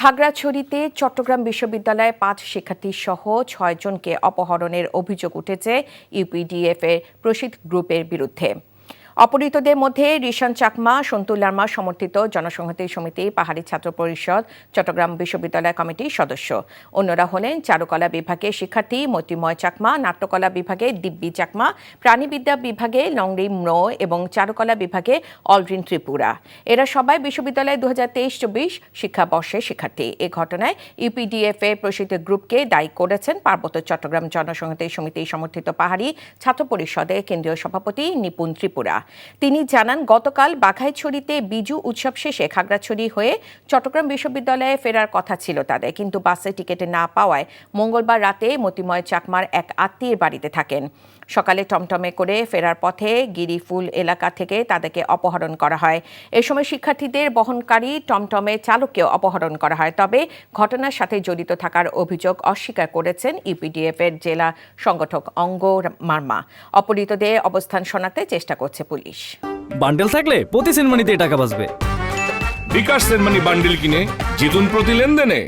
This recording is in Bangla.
খাগড়াছড়িতে চট্টগ্রাম বিশ্ববিদ্যালয়ে ৫ শিক্ষার্থী সহ ৬ জনকে অপহরণের অভিযোগ উঠেছে ইউপিডিএফ এর প্রসিদ্ধ গ্রুপের বিরুদ্ধে। অপহৃতদের মধ্যে রিশান চাকমা, সন্তু লারমা সমর্থিত জনসংহতি সমিতি, পাহাড়ি ছাত্র পরিষদ, চট্টগ্রাম বিশ্ববিদ্যালয় কমিটির সদস্য। অন্যরা হলেন চারুকলা বিভাগের শিক্ষার্থী মতিময় চাকমা, নাট্যকলা বিভাগে দিব্যি চাকমা, প্রাণীবিদ্যা বিভাগে লংরি ম্রো এবং চারুকলা বিভাগে অলরিন ত্রিপুরা। এরা সবাই বিশ্ববিদ্যালয়ে 2023-24 শিক্ষাবর্ষের শিক্ষার্থী। এ ঘটনায় ইউপিডিএফ এর প্রসিদ্ধ গ্রুপকে দায়ী করেছেন পার্বত্য চট্টগ্রাম জনসংহতি সমিতি সমর্থিত পাহাড়ি ছাত্র পরিষদের কেন্দ্রীয় সভাপতি নিপুণ ত্রিপুরা। তিনি জানান, গতকাল বাঘাইছড়িতে বিজু উৎসব শেষে খাগড়াছড়ি হয়ে চট্টগ্রাম বিশ্ববিদ্যালয়ে ফেরার কথা ছিল তাদের, কিন্তু বাসে টিকিট না পাওয়ায় মঙ্গলবার রাতে মতিময় চাকমার এক আত্মীয়ের বাড়িতে থাকেন। সকালে টমটমে করে ফেরার পথে গিরিফুল এলাকা থেকে তাদেরকে অপহরণ করা হয়। এ সময় শিক্ষার্থীদের বহনকারী টমটমে চালককেও অপহরণ করা হয়। তবে ঘটনার সাথে জড়িত থাকার অভিযোগ অস্বীকার করেছেন ইউপিডিএফ এর জেলা সংগঠক অঙ্গ মার্মা। অপহৃতদের অবস্থান শনাক্তে চেষ্টা করছে পুলিশ। বান্ডেল থাকলে প্রতি সেনমানিতে টাকা বাঁচবে। বিকাশ সেনমানি বান্ডেল কিনে জিতুন প্রতি লেনদেনে।